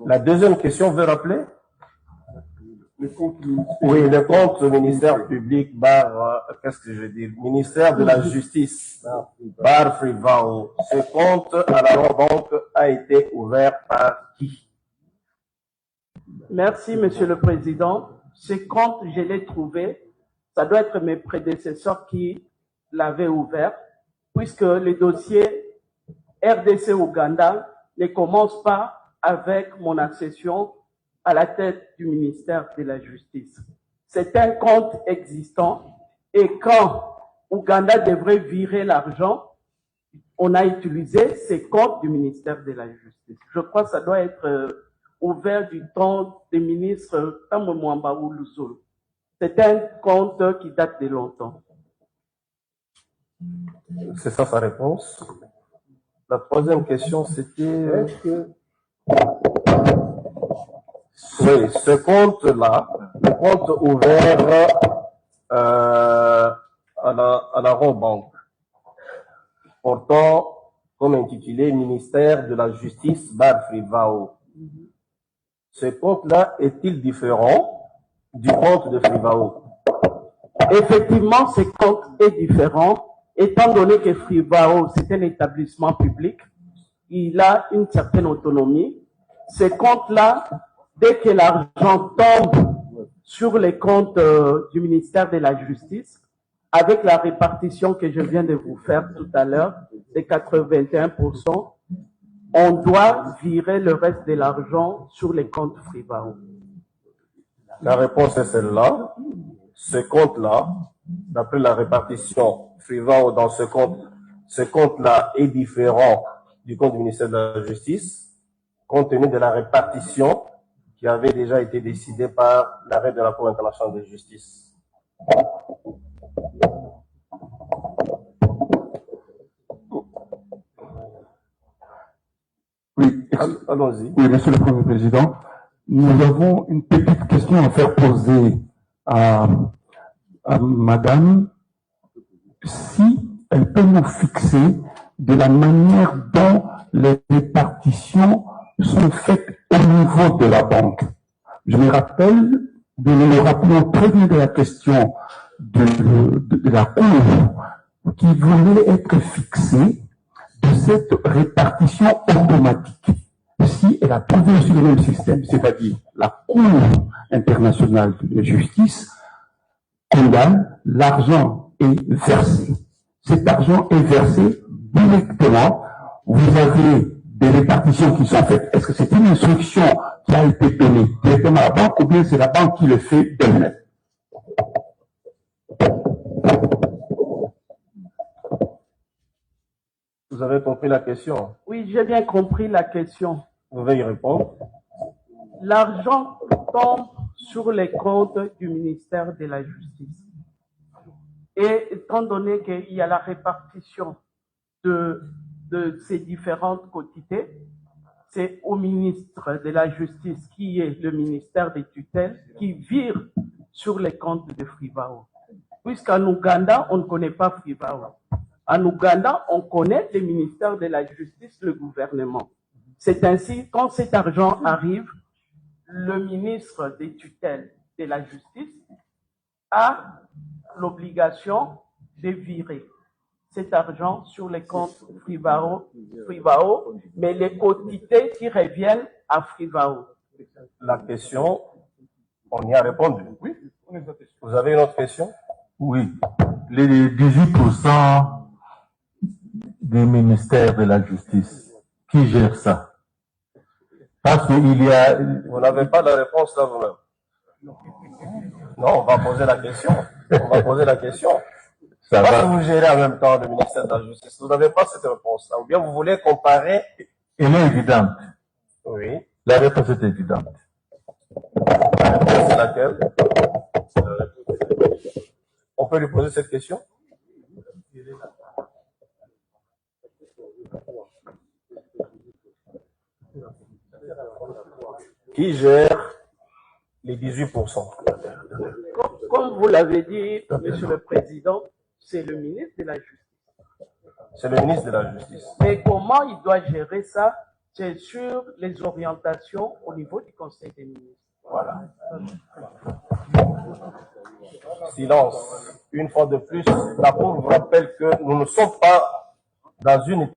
La deuxième question, veut rappeler? Oui, le compte ministère public, qu'est-ce que je veux dire? Ministère de la Justice, bar Frivao. Ce compte à la banque a été ouvert par qui? Merci, Monsieur le Président. Ce compte, je l'ai trouvé. Ça doit être mes prédécesseurs qui l'avaient ouvert, puisque le dossier RDC-Ouganda ne commence pas avec mon accession à la tête du ministère de la Justice. C'est un compte existant et quand Ouganda devrait virer l'argent, on a utilisé ces comptes du ministère de la Justice. Je crois que ça doit être ouvert du temps des ministres Tamou Mwamba ou Louzoul. C'est un compte qui date de longtemps. C'est ça sa réponse. La troisième question, c'était... Oui, ce compte-là, le compte ouvert à la Banque, portant comme intitulé Ministère de la Justice bar Frivao. Ce compte-là est-il différent du compte de Frivao? Effectivement, ce compte est différent, étant donné que Frivao, c'est un établissement public, il a une certaine autonomie. Ce compte-là, dès que l'argent tombe sur les comptes du ministère de la Justice, avec la répartition que je viens de vous faire tout à l'heure, de 81%, on doit virer le reste de l'argent sur les comptes Frivao. La réponse est celle-là. Ce compte-là, d'après la répartition Frivao dans ce compte-là est différent du compte du ministère de la Justice, compte tenu de la répartition qui avait déjà été décidée par l'arrêt de la Cour internationale de justice. Oui, allons-y. Oui, Monsieur le Premier Président, nous avons une petite question à faire poser à Madame, si elle peut nous fixer de la manière dont les répartitions sont faites au niveau de la banque. Je me rappelle, nous nous rappelons très bien de la question de la Cour qui voulait être fixée de cette répartition automatique. Si elle a trouvé aussi le même système, c'est-à-dire la Cour internationale de justice condamne, l'argent est versé. Cet argent est versé directement. Vous avez des répartitions qui sont faites. Est-ce que c'est une instruction qui a été donnée directement à la banque ou bien c'est la banque qui le fait d'elle-même? Vous avez compris la question? Oui, j'ai bien compris la question. Vous pouvez y répondre. L'argent tombe sur les comptes du ministère de la Justice. Et étant donné qu'il y a la répartition de ces différentes quantités, c'est au ministre de la Justice, qui est le ministère des tutelles, qui vire sur les comptes de Frivao. Puisqu'en Ouganda, on ne connaît pas Frivao. En Ouganda, on connaît le ministère de la Justice, le gouvernement. C'est ainsi, quand cet argent arrive, le ministre des tutelles de la Justice a l'obligation de virer cet argent sur les comptes Frivao, mais les quantités qui reviennent à Frivao. La question, on y a répondu. Oui. Vous avez une autre question? Oui. Les 18% du ministère de la Justice, qui gère ça? Parce qu'il y a... Vous n'avez pas la réponse là vous-même. Non, on va poser la question. On va poser la question. Ça Parce va. que vous gérez en même temps le ministère de la Justice. Vous n'avez pas cette réponse-là. Ou bien vous voulez comparer. Elle est évidente. Oui. La réponse est évidente. La réponse est laquelle? On peut lui poser cette question? Qui gère les 18%? Comme vous l'avez dit, Monsieur le Président, c'est le ministre de la Justice. C'est le ministre de la Justice. Mais comment il doit gérer ça? c'est sur les orientations au niveau du Conseil des ministres. Voilà. Silence. Une fois de plus, la Cour vous rappelle que nous ne sommes pas dans une